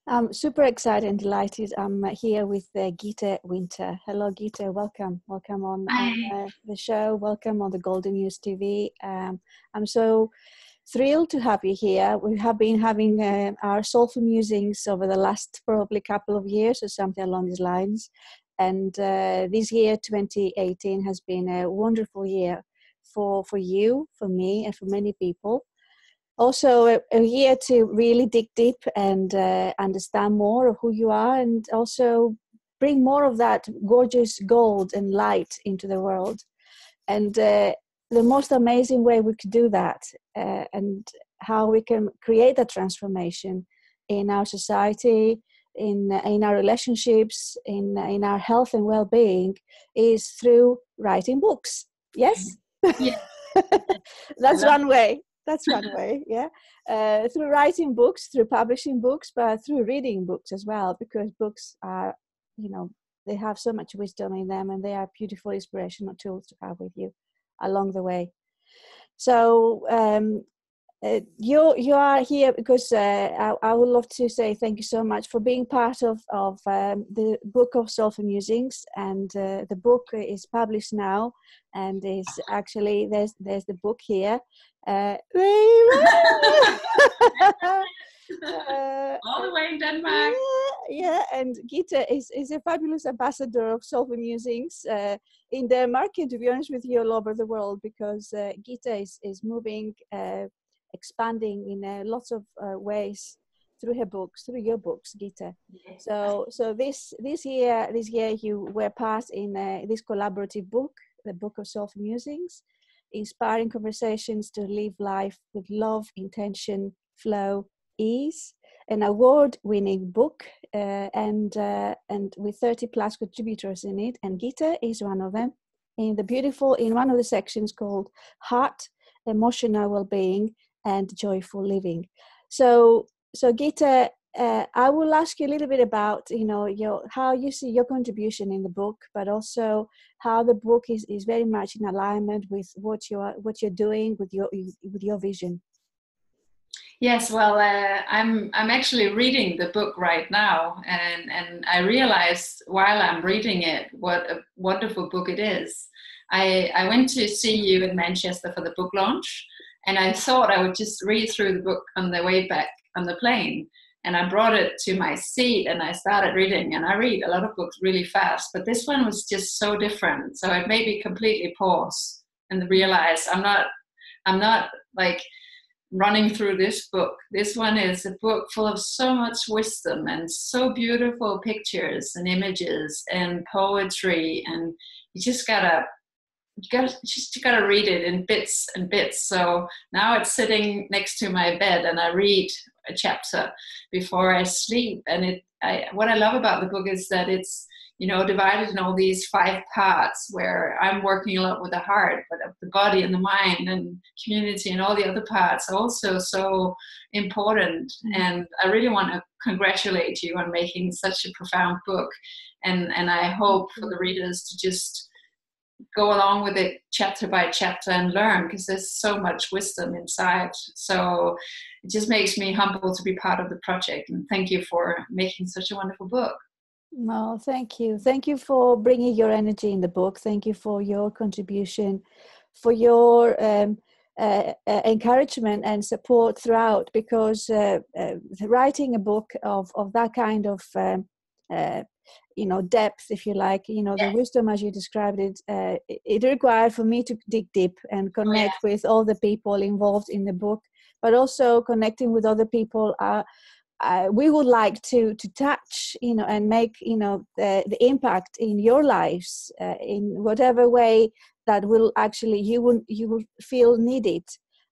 I'm super excited and delighted. I'm here with Gitte Winter. Hello, Gitte. Welcome. Welcome on Hi. the show. Welcome on the GoldenMuseTV. I'm so thrilled to have you here. We have been having our soulful musings over the last probably couple of years or something along these lines. And this year, 2018, has been a wonderful year for you, for me, and for many people. Also a year to really dig deep and understand more of who you are, and also bring more of that gorgeous gold and light into the world. And the most amazing way we could do that, and how we can create that transformation in our society, in our relationships, in our health and well-being, is through writing books. Yes. Yeah, I That's love one way. That's one way, yeah. Through writing books, through publishing books, but through reading books as well, because books are, they have so much wisdom in them, and they are beautiful inspirational tools to have with you along the way. So you are here because I would love to say thank you so much for being part of the book of Soulful Musings, and the book is published now, and is actually there's the book here. Uh, all the way in Denmark. yeah, and Gitte is a fabulous ambassador of Soulful Musings in Denmark, and to be honest with you, all over the world, because Gitte is moving, expanding in lots of ways through her books, through your books, Gitte. Yes. So this year you were part in this collaborative book, the Book of Soulful Musings, inspiring conversations to live life with love, intention, flow, ease. An award-winning book, and with 30 plus contributors in it, and Gitte is one of them. In one of the sections called Heart, Emotional Well-being, and Joyful Living. So Gitte, I will ask you a little bit about how you see your contribution in the book, but also how the book is very much in alignment with what you're doing with your vision. Yes, well, I'm actually reading the book right now, and I realized while I'm reading it what a wonderful book it is. I went to see you in Manchester for the book launch, and I thought I would just read through the book on the way back on the plane. And I brought it to my seat and I started reading, and I read a lot of books really fast, but this one was just so different. So it made me completely pause and realize I'm not like running through this book. This one is a book full of so much wisdom and so beautiful pictures and images and poetry, and you just gotta read it in bits and bits. So now it's sitting next to my bed, and I read a chapter before I sleep. And what I love about the book is that it's divided in all these 5 parts, where I'm working a lot with the heart, but the body and the mind and community and all the other parts are also so important. And I really want to congratulate you on making such a profound book. And I hope for the readers to just go along with it chapter by chapter and learn, because there's so much wisdom inside. So it just makes me humble to be part of the project. And thank you for making such a wonderful book. Well, thank you. Thank you for bringing your energy in the book. Thank you for your contribution, for your encouragement and support throughout, because writing a book of that kind of depth, if you like, the wisdom as you described it, it required for me to dig deep and connect with all the people involved in the book, but also connecting with other people we would like to touch, and make, the impact in your lives in whatever way that will actually you will feel needed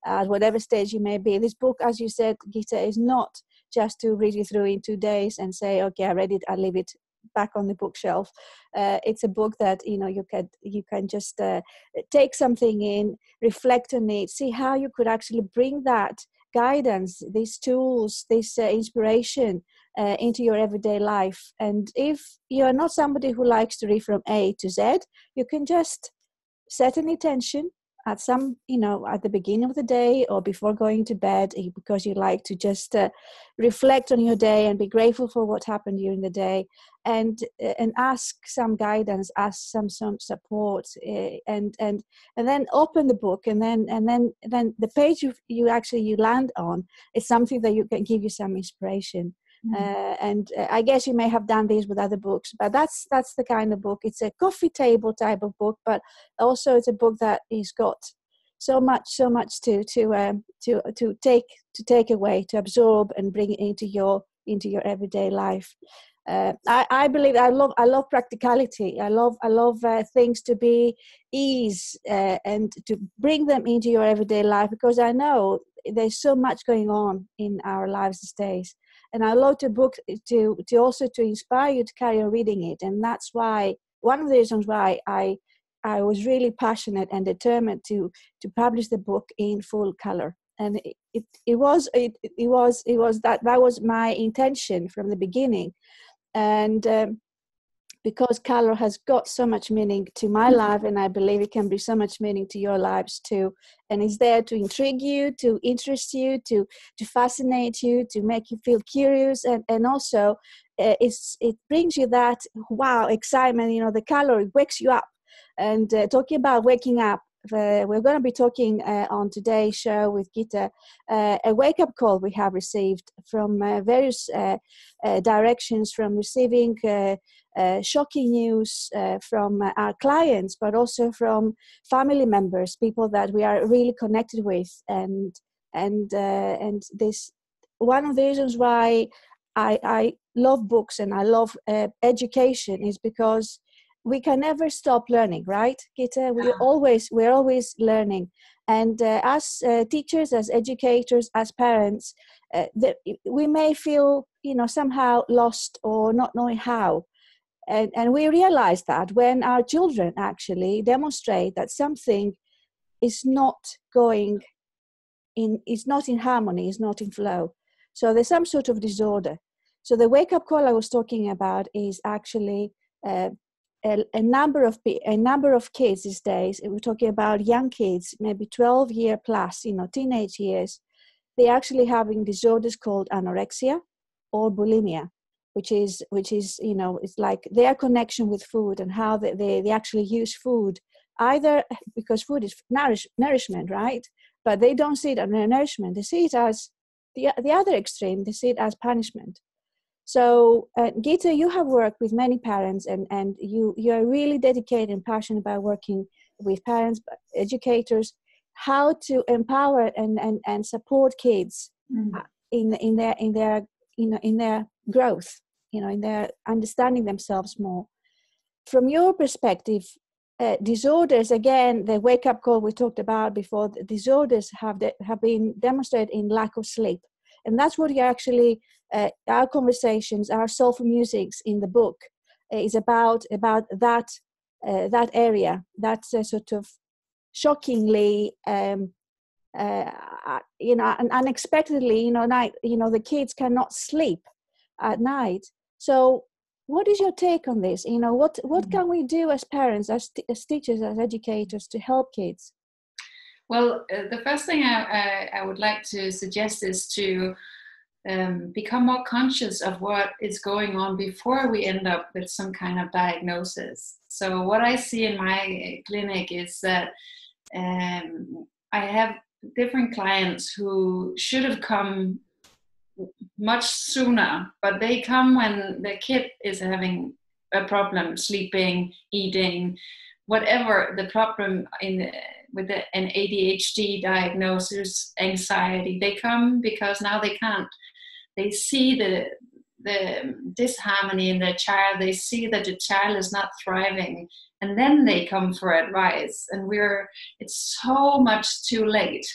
at whatever stage you may be. This book, as you said, Gitte, is not just to read you through in 2 days and say, okay, I read it, I leave it back on the bookshelf. It's a book that you can just take something in, reflect on it, see how you could actually bring that guidance, these tools, this inspiration into your everyday life. And if you're not somebody who likes to read from A to Z, you can just set an intention at some, at the beginning of the day or before going to bed, because you like to just reflect on your day and be grateful for what happened during the day, and ask some guidance, ask some support, and then open the book, and then the page you land on is something that you can give you some inspiration. And I guess you may have done this with other books, but that's the kind of book. It's a coffee table type of book, but also it's a book that has got so much to take away, to absorb, and bring it into your everyday life. I believe I love practicality. I love things to be ease, and to bring them into your everyday life, because I know there's so much going on in our lives these days. And I love to book to also to inspire you to carry on reading it. And that's why, one of the reasons why I was really passionate and determined to publish the book in full color. And it was that was my intention from the beginning. And because color has got so much meaning to my life, and I believe it can bring so much meaning to your lives too. And it's there to intrigue you, to interest you, to fascinate you, to make you feel curious, and also it brings you that wow excitement. The color, it wakes you up. And talking about waking up, we're going to be talking on today's show with Gitte, a wake-up call we have received from various directions, from receiving shocking news from our clients, but also from family members, people that we are really connected with. And this, one of the reasons why I love books and I love education is because we can never stop learning, right, Gitte? We're always learning. And as teachers, as educators, as parents, we may feel, somehow lost or not knowing how. And we realize that when our children actually demonstrate that something is not going in, is not in harmony, is not in flow. So there's some sort of disorder. So the wake-up call I was talking about is actually a number of kids these days. We're talking about young kids, maybe 12-year plus, teenage years. They're actually having disorders called anorexia or bulimia, which is it's like their connection with food and how they actually use food, either because food is nourishment, right? But they don't see it as nourishment. They see it as the other extreme. They see it as punishment. So, Gitte, you have worked with many parents, and you are really dedicated and passionate about working with parents, educators, how to empower and support kids in their growth, in their understanding themselves more. From your perspective, disorders, again, the wake-up call we talked about before, the disorders have been demonstrated in lack of sleep. And that's what you actually, our conversations, our soulful musics in the book is about that area, that sort of shockingly, and unexpectedly, the kids cannot sleep at night. So what is your take on this? What can we do as parents, as teachers, as educators to help kids? Well, the first thing I would like to suggest is to become more conscious of what is going on before we end up with some kind of diagnosis. So what I see in my clinic is that I have different clients who should have come much sooner, but they come when the kid is having a problem sleeping, eating, whatever the problem with an ADHD diagnosis, anxiety. They come because now they see the disharmony in their child. They see that the child is not thriving, and then they come for advice. And it's so much too late.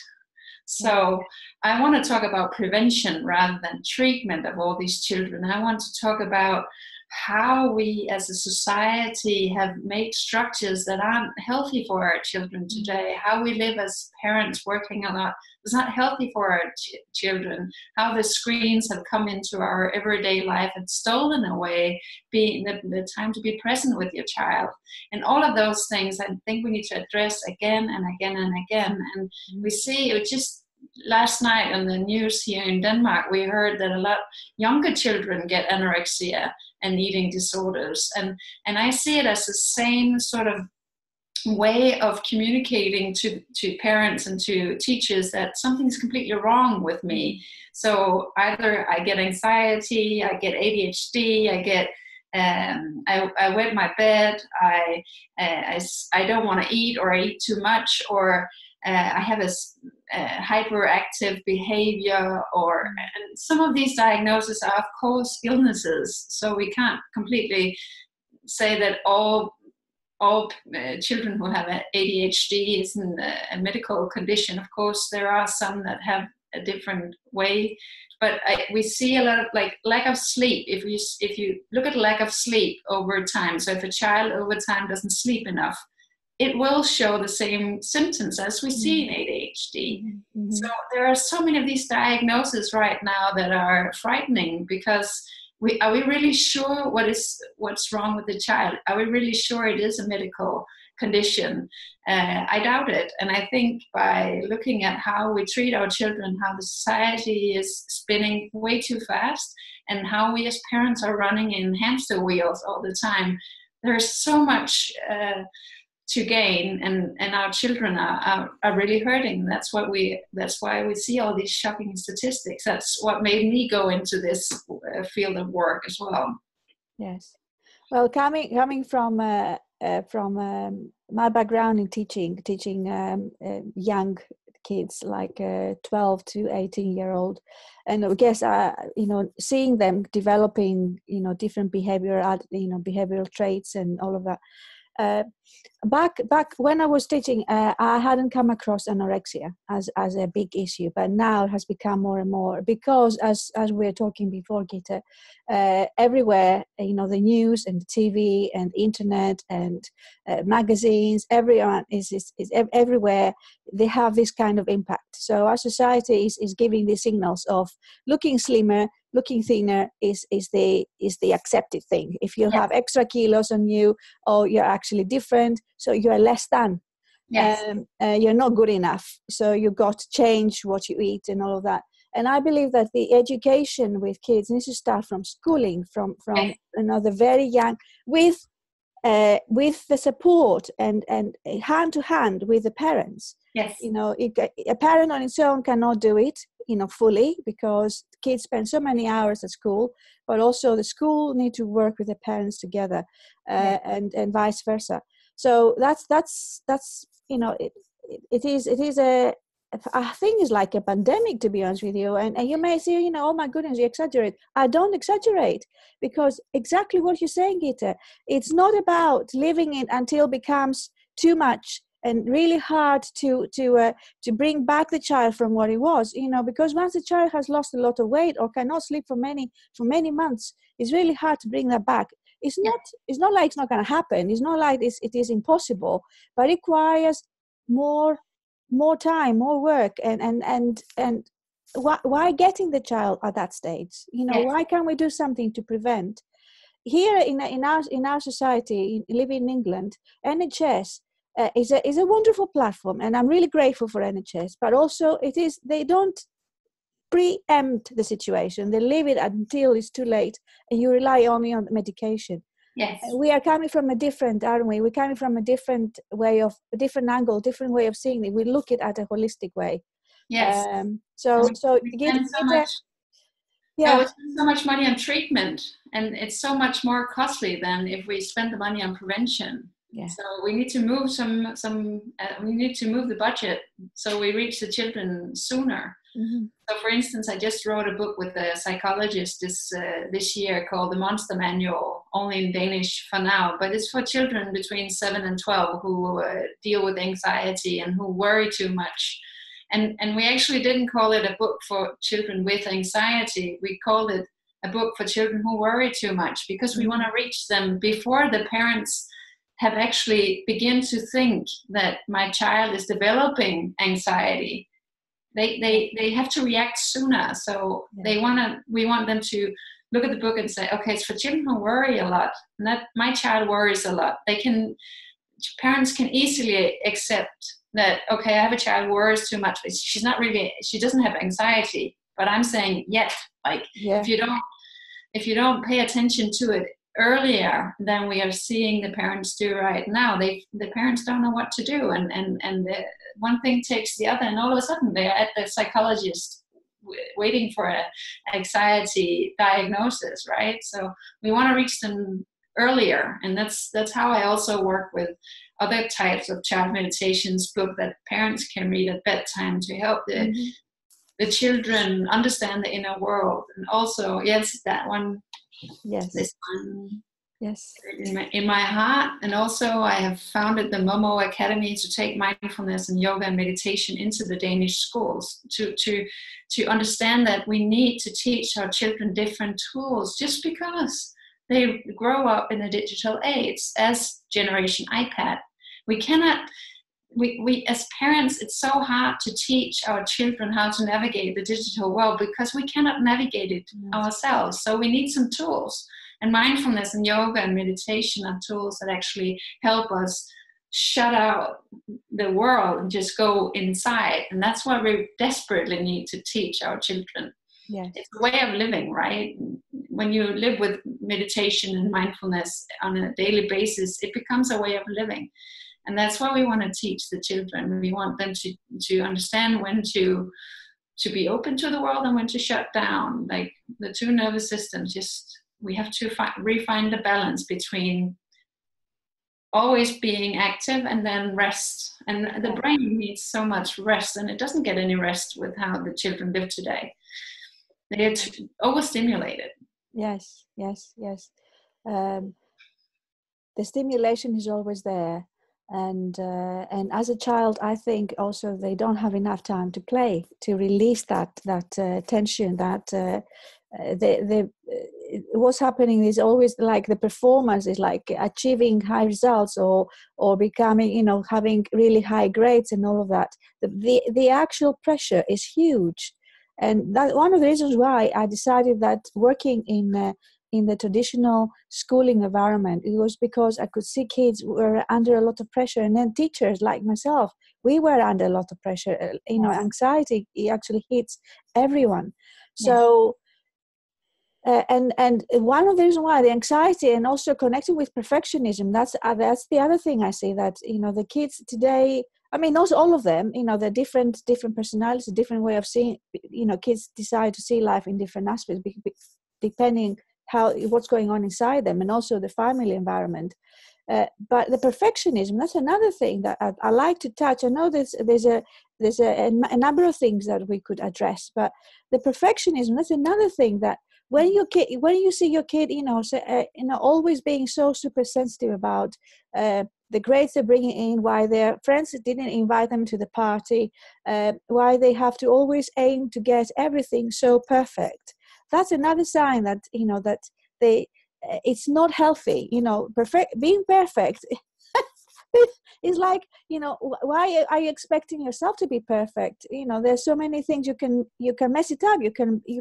So I want to talk about prevention rather than treatment of all these children. I want to talk about how we as a society have made structures that aren't healthy for our children today, how we live as parents working a lot is not healthy for our children, how the screens have come into our everyday life and stolen away being the time to be present with your child. And all of those things I think we need to address again and again and again. And we see it just last night on the news here in Denmark, we heard that a lot younger children get anorexia and eating disorders. And I see it as the same sort of way of communicating to parents and to teachers that something's completely wrong with me. So either I get anxiety, I get ADHD, I get I wet my bed, I don't want to eat, or I eat too much, or I have a hyperactive behavior, or and some of these diagnoses are of course illnesses, so we can't completely say that all children who have ADHD isn't a medical condition. Of course there are some that have a different way, but we see a lot of like lack of sleep. If you look at lack of sleep over time, so if a child over time doesn't sleep enough, it will show the same symptoms as we see in ADHD. Mm-hmm. So there are so many of these diagnoses right now that are frightening, because are we really sure what's wrong with the child? Are we really sure it is a medical condition? I doubt it. And I think by looking at how we treat our children, how the society is spinning way too fast, and how we as parents are running in hamster wheels all the time, there's so much to gain, and our children are really hurting. That's why we see all these shocking statistics. That's what made me go into this field of work as well. Yes, well, coming from my background in teaching young kids, like 12 to 18-year-old, and I guess seeing them developing different behavioral traits and all of that. Back when I was teaching, I hadn't come across anorexia as a big issue, but now it has become more and more, because as we were talking before, Gitte, everywhere, the news and the TV and internet and magazines, everyone is everywhere. They have this kind of impact. So our society is giving these signals of looking slimmer, looking thinner is the accepted thing. If you have extra kilos on you, or you're actually different, so you're less than. Yes. You're not good enough. So you've got to change what you eat and all of that. And I believe that the education with kids needs to start from schooling, from the very young, with the support and hand to hand with the parents. Yes. A parent on its own cannot do it, fully, because kids spend so many hours at school, but also the school need to work with the parents together, and vice versa. So that's it is a I think it's like a pandemic, to be honest with you. And you may say, oh my goodness, you exaggerate. I don't exaggerate, because exactly what you're saying, Gitte, it's not about living it until it becomes too much and really hard to bring back the child from what it was, because once the child has lost a lot of weight or cannot sleep for many months, it's really hard to bring that back. It's not like it's not going to happen. It's not like it is impossible, but it requires more time, more work, and why getting the child at that stage? Why can't we do something to prevent? Here in our society, living in England, NHS is a wonderful platform, and I'm really grateful for NHS. But also, they don't preempt the situation; they leave it until it's too late, and you rely only on medication. Yes, we are coming from a different, aren't we? We're coming from a different angle, different way of seeing it. We look at a holistic way. Yes. So we spend so much money on treatment, and it's so much more costly than if we spend the money on prevention. Yeah. So we need to move we need to move the budget so we reach the children sooner. Mm-hmm. So, for instance, I just wrote a book with a psychologist this year called The Monster Manual, only in Danish for now, but it's for children between 7 and 12 who deal with anxiety and who worry too much. And we actually didn't call it a book for children with anxiety. We called it a book for children who worry too much, because we want to reach them before the parents have actually begin to think that my child is developing anxiety. They have to react sooner. So we want them to look at the book and say, okay, it's for children who worry a lot. And that my child worries a lot. Parents can easily accept that, okay, I have a child who worries too much. She doesn't have anxiety. But I'm saying yet, like if you don't pay attention to it earlier than we are seeing the parents do right now, the parents don't know what to do, and the one thing takes the other, and all of a sudden they're at the psychologist waiting for an anxiety diagnosis, right? So we want to reach them earlier, and that's how I also work with other types of child meditations book that parents can read at bedtime to help the children understand the inner world. And also, that one. Yes. This one. Yes. In my heart. And also I have founded the Momo Academy to take mindfulness and yoga and meditation into the Danish schools to understand that we need to teach our children different tools, just because they grow up in a digital age as generation iPad. We cannot, we as parents, it's so hard to teach our children how to navigate the digital world because we cannot navigate it ourselves. So we need some tools, and mindfulness and yoga and meditation are tools that actually help us shut out the world and just go inside. And that's what we desperately need to teach our children. Yes. It's a way of living, right? When you live with meditation and mindfulness on a daily basis, it becomes a way of living. And that's what we want to teach the children. We want them to understand when to be open to the world and when to shut down. Like the two nervous systems, we have to refine the balance between always being active and then rest. And the brain needs so much rest, and it doesn't get any rest with how the children live today. They are overstimulated. Yes. The stimulation is always there. And as a child, I think also they don't have enough time to play, to release that tension. What's happening is always like the performance is like achieving high results or becoming, having really high grades and all of that. The actual pressure is huge, and that one of the reasons why I decided that working in the traditional schooling environment, it was because I could see kids were under a lot of pressure, and then teachers like myself, we were under a lot of pressure. Anxiety, it actually hits everyone. So, and one of the reasons why the anxiety, and also connecting with perfectionism, that's the other thing I see, that the kids today, I mean, also all of them, they're different personalities, a different way of seeing. Kids decide to see life in different aspects depending what's going on inside them, and also the family environment. But the perfectionism, that's another thing that I like to touch. I know there's a number of things that we could address, but the perfectionism, that's another thing that when you see your kid, always being so super sensitive about the grades they're bringing in, why their friends didn't invite them to the party, why they have to always aim to get everything so perfect. That's another sign that that it's not healthy. Being perfect is like, why are you expecting yourself to be perfect? There's so many things you can mess it up. You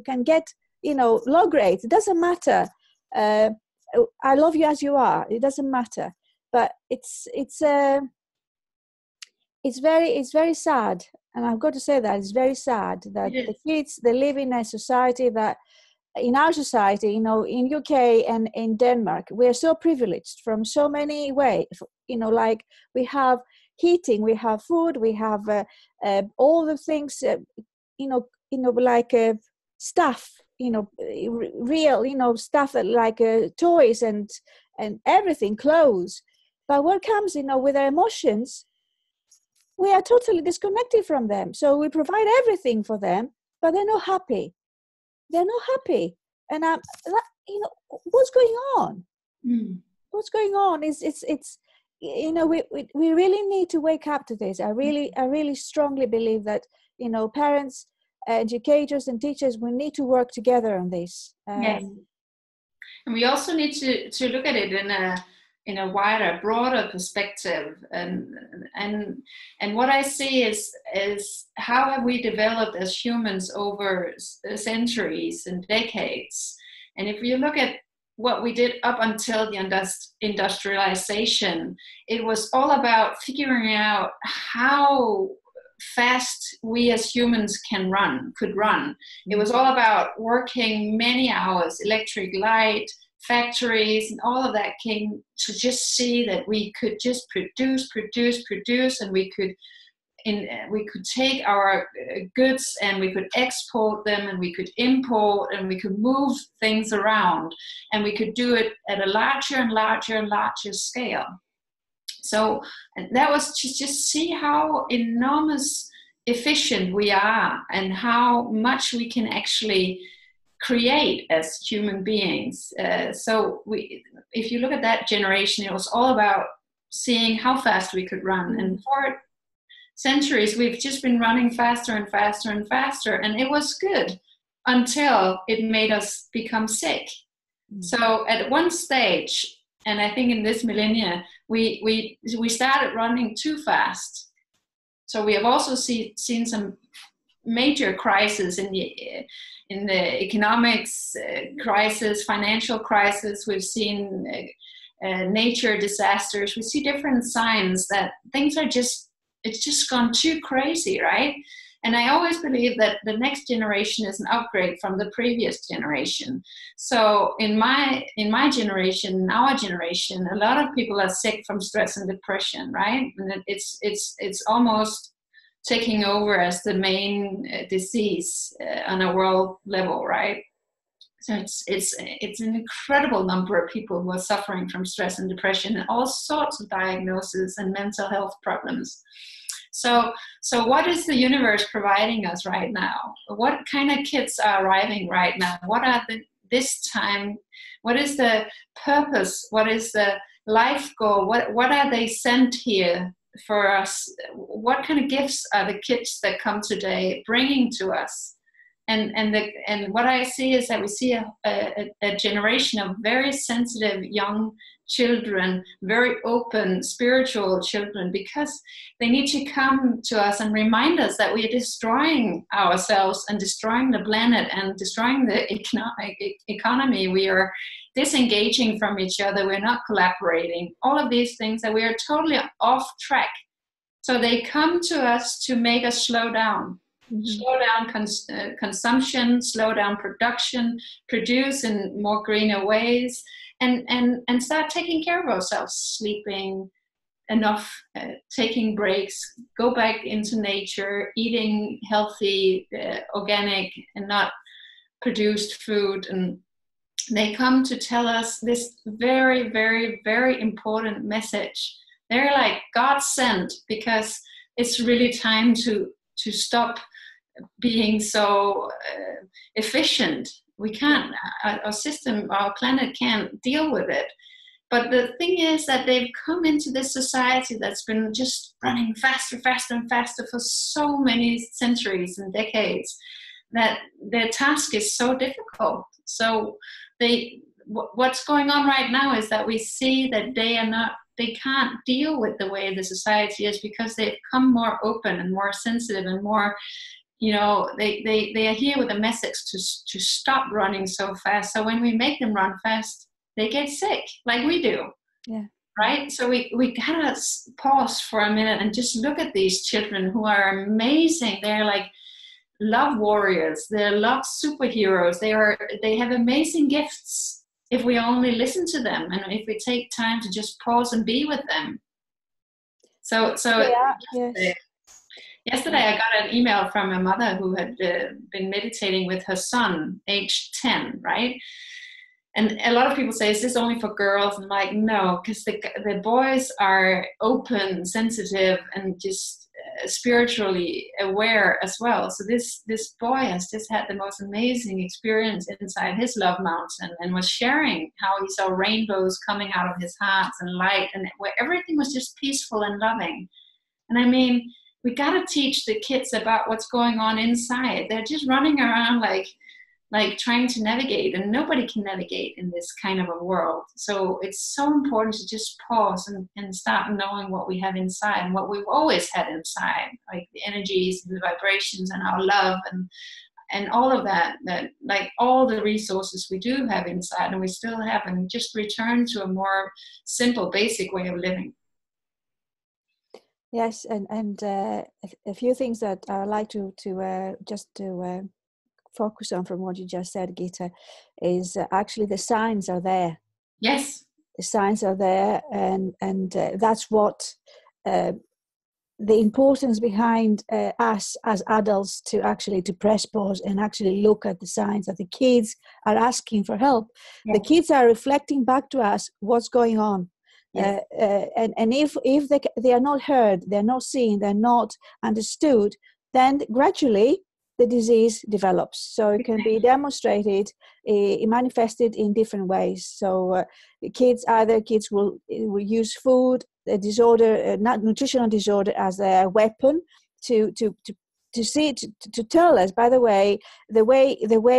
can get low grades. It doesn't matter. I love you as you are. It doesn't matter. But it's very sad, and I've got to say that it's very sad that the kids, they live in a society that, in our society, in UK and in Denmark, we are so privileged from so many ways. Like we have heating, we have food, we have all the things, like stuff, real, stuff like toys and everything, clothes. But what comes, with our emotions, we are totally disconnected from them. So we provide everything for them, but they're not happy. They're not happy. And what's going on? What's going on is we really need to wake up to this. I really strongly believe that parents educators and teachers, we need to work together on this. Yes. And we also need to look at it in a wider, broader perspective. And what I see is how have we developed as humans over centuries and decades. And if you look at what we did up until the industrialization, it was all about figuring out how fast we as humans could run. It was all about working many hours, electric light, factories, and all of that came to just see that we could just produce, and we could take our goods and we could export them, and we could import, and we could move things around, and we could do it at a larger and larger scale. So, and that was to just see how enormous efficient we are and how much we can actually create as human beings. So if you look at that generation, it was all about seeing how fast we could run. And for centuries, we've just been running faster and faster and faster. And it was good until it made us become sick. So at one stage, and I think in this millennia, we started running too fast. So we have also seen some major crises in the economics crisis, financial crisis. We've seen nature disasters. We see different signs that things are it's just gone too crazy, right? And I always believe that the next generation is an upgrade from the previous generation. So in my generation, in our generation, a lot of people are sick from stress and depression, right? And it's almost taking over as the main disease on a world level, right? So it's an incredible number of people who are suffering from stress and depression and all sorts of diagnoses and mental health problems. So what is the universe providing us right now? What kind of kids are arriving right now? What are this time? What is the purpose? What is the life goal? What are they sent here for us? What kind of gifts are the kids that come today bringing to us? And what I see is that we see a generation of very sensitive young children, very open spiritual children, because they need to come to us and remind us that we are destroying ourselves and destroying the planet and destroying the economy. We are disengaging from each other. We're not collaborating. All of these things that we are totally off track. So they come to us to make us slow down. Slow down consumption, slow down production, produce in more greener ways, and start taking care of ourselves, sleeping enough, taking breaks, go back into nature, eating healthy, organic, and not produced food. And they come to tell us this very, very, very important message. They're like God sent, because it's really time to stop being so efficient. We can't, our system, our planet can't deal with it. But the thing is that they've come into this society that's been just running faster, faster, and faster for so many centuries and decades, that their task is so difficult. So what's going on right now is that we see that they can't deal with the way the society is, because they've come more open and more sensitive and more, they are here with a message to stop running so fast. So when we make them run fast, they get sick, like we do. Yeah. Right? So we gotta pause for a minute and just look at these children who are amazing. They're like love warriors. They're love superheroes. They have amazing gifts if we only listen to them and if we take time to just pause and be with them. So yeah, yes. Yesterday, I got an email from a mother who had been meditating with her son, age 10, right? And a lot of people say, is this only for girls? And I'm like, no, because the boys are open, sensitive, and just spiritually aware as well. So this boy has just had the most amazing experience inside his love mountain, and was sharing how he saw rainbows coming out of his heart and light, and where everything was just peaceful and loving. And I mean, we got to teach the kids about what's going on inside. They're just running around like trying to navigate, and nobody can navigate in this kind of a world. So it's so important to just pause and start knowing what we have inside and what we've always had inside, like the energies and the vibrations and our love and all of that, like all the resources we do have inside and we still have, and just return to a more simple, basic way of living. Yes, and a few things that I like to focus on from what you just said, Gitte, is actually the signs are there. Yes. The signs are there, and that's what the importance behind us as adults to press pause and actually look at the signs that the kids are asking for help. Yeah. The kids are reflecting back to us what's going on. Yes. And if they are not heard, they're not seen, they're not understood, then gradually the disease develops. So it can be demonstrated, manifested in different ways. So kids will use food, a disorder, not nutritional disorder, as a weapon to tell us, by the way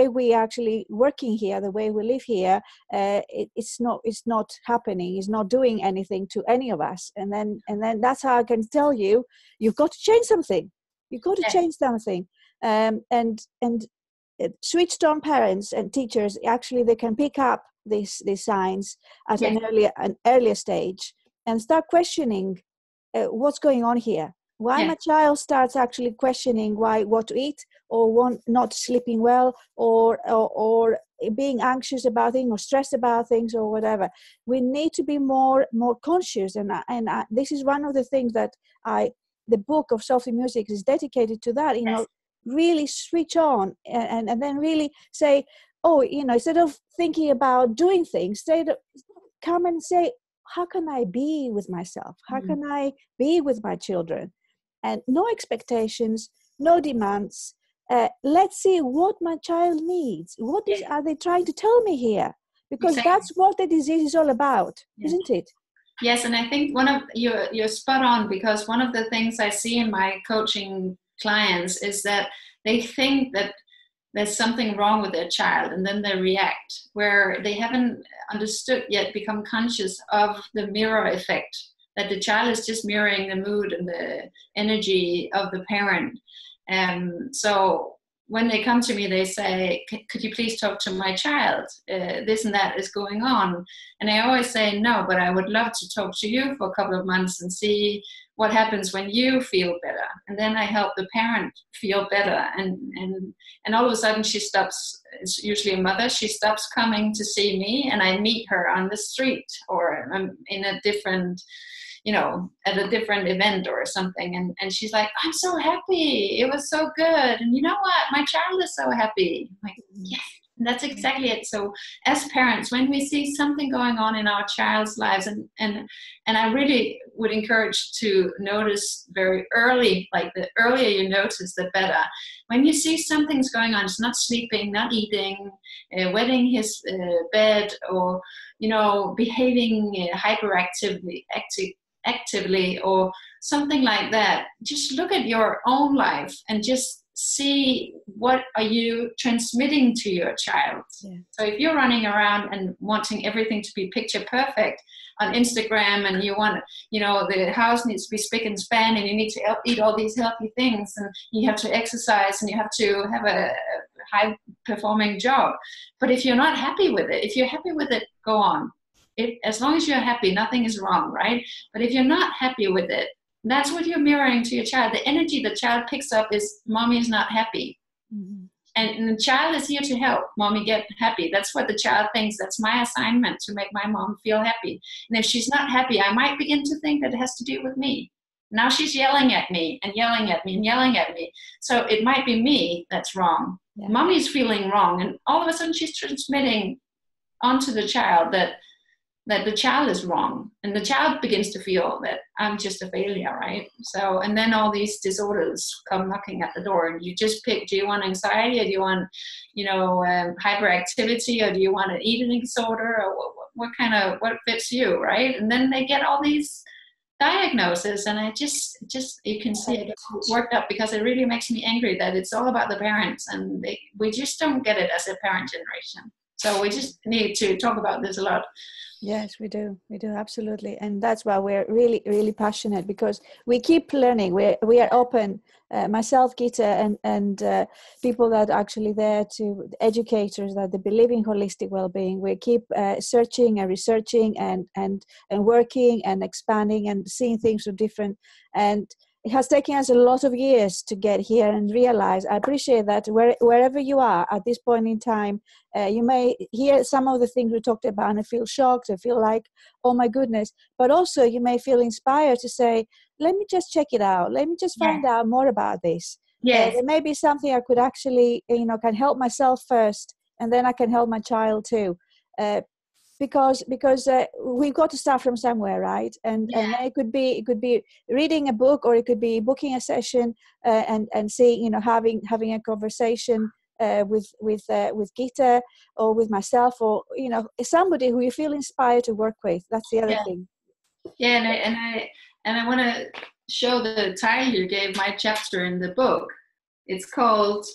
we actually working here, the way we live here, it's not happening, it's not doing anything to any of us, and then that's how I can tell you, you've got to change something. You've got to change something. And switched on parents and teachers, actually they can pick up these signs at an earlier stage and start questioning what's going on here. Why my child starts actually questioning what to eat, or not sleeping well, or being anxious about things or stressed about things or whatever. We need to be more conscious, and this is one of the things that the book of Soulful Music is dedicated to that. Really switch on and then really say, instead of thinking about doing things, come and say, how can I be with myself? How can I be with my children? And no expectations, no demands. Let's see what my child needs. What are they trying to tell me here? Because that's what the disease is all about, isn't it? Yes, and I think you're spot on, because one of the things I see in my coaching clients is that they think that there's something wrong with their child, and then they react, where they haven't understood yet, become conscious of the mirror effect, that the child is just mirroring the mood and the energy of the parent. So when they come to me, they say, could you please talk to my child? This and that is going on. And I always say, no, but I would love to talk to you for a couple of months and see what happens when you feel better. And then I help the parent feel better. And all of a sudden she stops, it's usually a mother, she stops coming to see me, and I meet her on the street or in a different, at a different event or something. And she's like, I'm so happy. It was so good. And you know what? My child is so happy. I'm like, yes, that's exactly it. So as parents, when we see something going on in our child's lives, and I really would encourage to notice very early, like the earlier you notice, the better. When you see something's going on, it's not sleeping, not eating, wetting his bed, or, behaving actively or something like that, just look at your own life and just see what are you transmitting to your child. So if you're running around and wanting everything to be picture perfect on Instagram, and you want, the house needs to be spick and span, and you need to eat all these healthy things, and you have to exercise, and you have to have a high performing job, but if you're not happy with it, if you're happy with it, go on. As long as you're happy, nothing is wrong, right? But if you're not happy with it, that's what you're mirroring to your child. The energy the child picks up is, mommy is not happy. Mm-hmm. And the child is here to help mommy get happy. That's what the child thinks. That's my assignment, to make my mom feel happy. And if she's not happy, I might begin to think that it has to do with me. Now she's yelling at me and yelling at me and yelling at me. So it might be me that's wrong. Yeah. Mommy's feeling wrong. And all of a sudden she's transmitting onto the child that the child is wrong, and the child begins to feel that I'm just a failure, right? So, and then all these disorders come knocking at the door, and you just pick, do you want anxiety, or do you want, hyperactivity, or do you want an eating disorder, or what fits you, right? And then they get all these diagnosis, and I just you can see I get worked up because it really makes me angry that it's all about the parents, and we just don't get it as a parent generation. So we just need to talk about this a lot. Yes, we do, absolutely, and that's why we're really, really passionate, because we keep learning. We are open, myself, Gitte, and people that are actually there, to educators that they believe in holistic well-being. We keep searching and researching and working and expanding and seeing things from different. And it has taken us a lot of years to get here and realize. I appreciate that wherever you are at this point in time, you may hear some of the things we talked about and feel shocked and feel like, oh my goodness. But also you may feel inspired to say, let me just check it out. Let me just find out more about this. Yes. There may be something I could actually, can help myself first, and then I can help my child too. Because we've got to start from somewhere, right? And it could be reading a book, or it could be booking a session and seeing, having a conversation with Gitte, or with myself, or somebody who you feel inspired to work with. That's the other thing. Yeah, and I want to show the title you gave my chapter in the book. It's called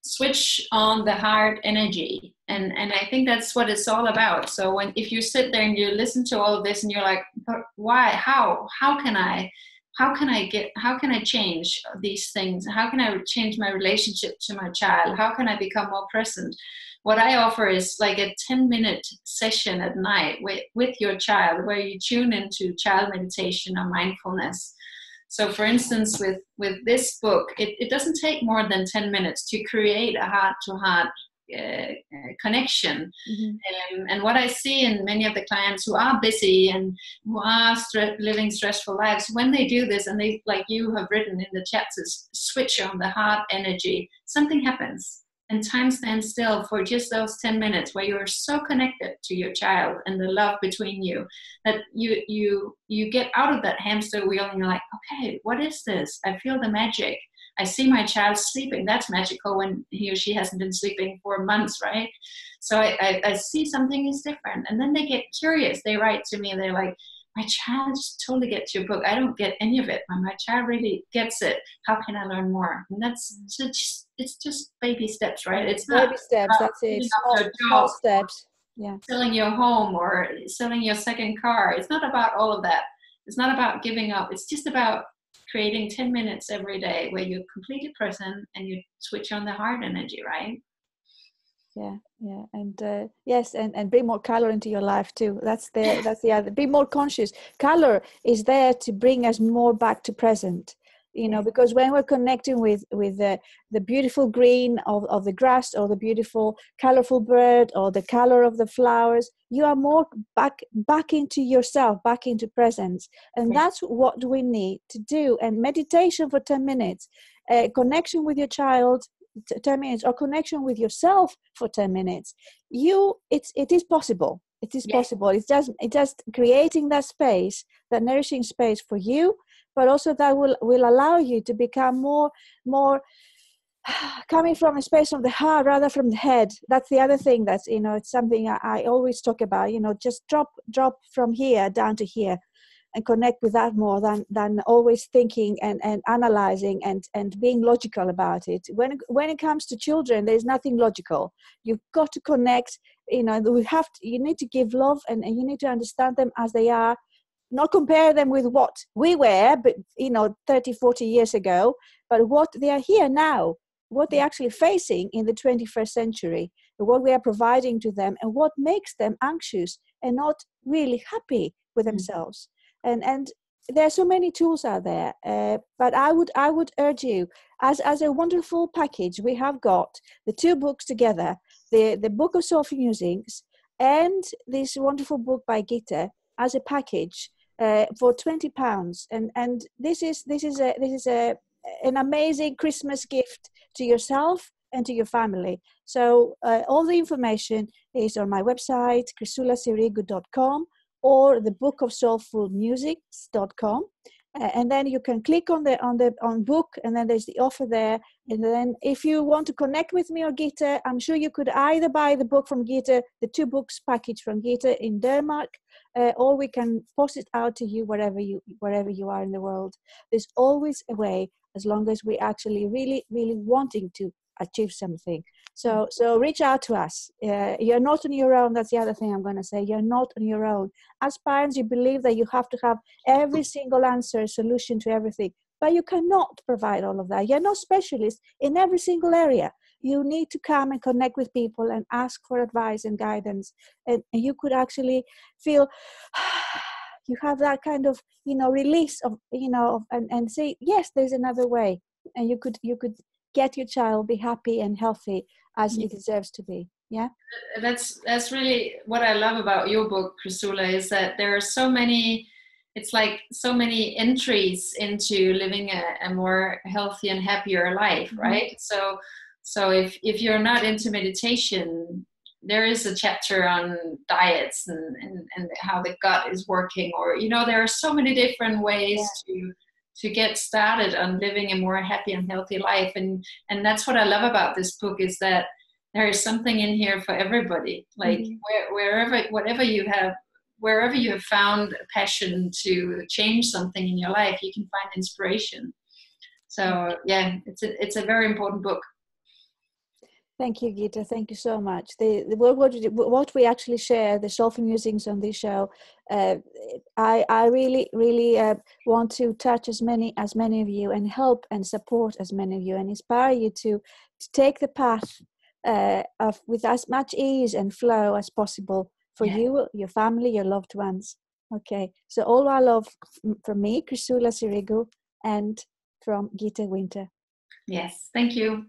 Switch on the Heart Energy, and I think that's what it's all about. So if you sit there and you listen to all of this and you're like, but why, how can I change these things? How can I change my relationship to my child? How can I become more present? What I offer is like a 10-minute session at night with your child, where you tune into child meditation or mindfulness. So for instance, with this book, it doesn't take more than 10 minutes to create a heart-to-heart connection. Mm-hmm. And what I see in many of the clients who are busy and who are living stressful lives, when they do this, and they, like you have written in the chapters, switch on the heart energy, something happens. And time stands still for just those 10 minutes, where you're so connected to your child and the love between you, that you get out of that hamster wheel and you're like, okay, what is this? I feel the magic. I see my child sleeping. That's magical when he or she hasn't been sleeping for months, right? So I see something is different. And then they get curious. They write to me and they're like, my child just totally gets your book. I don't get any of it. My child really gets it. How can I learn more? And it's just baby steps, right? It's baby steps. That's it. Small steps. Yeah. Selling your home or selling your second car. It's not about all of that. It's not about giving up. It's just about creating 10 minutes every day where you're completely present and you switch on the heart energy, right? Yeah, and yes, and bring more color into your life too. That's the other. Be more conscious. Color is there to bring us more back to present. Because when we're connecting with the beautiful green of the grass, or the beautiful colorful bird, or the color of the flowers, you are more back into yourself, back into presence. And that's what we need to do. And meditation for 10 minutes, connection with your child, 10 minutes, or connection with yourself for 10 minutes. It is possible. It is possible. It's just creating that space, that nourishing space for you, but also that will allow you to become more coming from a space of the heart rather from the head. That's the other thing that's, it's something I always talk about, just drop from here down to here, and connect with that more than always thinking and analyzing and being logical about it. When it comes to children, there's nothing logical. You've got to connect. You need to give love, and you need to understand them as they are. Not compare them with what we were, but 30, 40 years ago, but what they are here now, what they're actually facing in the 21st century, what we are providing to them, and what makes them anxious and not really happy with themselves. And there are so many tools out there, but I would urge you, as a wonderful package, we have got the two books together, the Book of Soulful Musings and this wonderful book by Gitte as a package for £20, and this is an amazing Christmas gift to yourself and to your family. So all the information is on my website, chrysulasirigu.com, or the bookofsoulfulmusics.com. And then you can click on book, and then there's the offer there. And then if you want to connect with me or Gitte, I'm sure you could either buy the book from Gitte, the 2 books package from Gitte in Denmark, or we can post it out to you wherever you are in the world. There's always a way, as long as we actually really, really wanting to achieve something. So reach out to us. You're not on your own. That's the other thing I'm going to say. You're not on your own. As parents, you believe that you have to have every single answer, solution to everything, but you cannot provide all of that. You're not specialists in every single area. You need to come and connect with people and ask for advice and guidance, and you could actually feel you have that kind of release of and say, yes, there's another way, and you could get your child be happy and healthy as it deserves to be. Yeah, that's really what I love about your book, Chrysula, is that there are so many. It's like so many entries into living a more healthy and happier life, right? So if you're not into meditation, there is a chapter on diets and how the gut is working, or there are so many different ways to get started on living a more happy and healthy life. And that's what I love about this book, is that there is something in here for everybody. Like wherever you have found a passion to change something in your life, you can find inspiration. So yeah, it's a very important book. Thank you, Gitte. Thank you so much. What we actually share, the soulful musings on this show, I really, really want to touch as many of you, and help and support as many of you, and inspire you to take the path with as much ease and flow as possible for you, your family, your loved ones. Okay, so all our love from me, Chrysula Sirigu, and from Gitte Winter. Yes, thank you.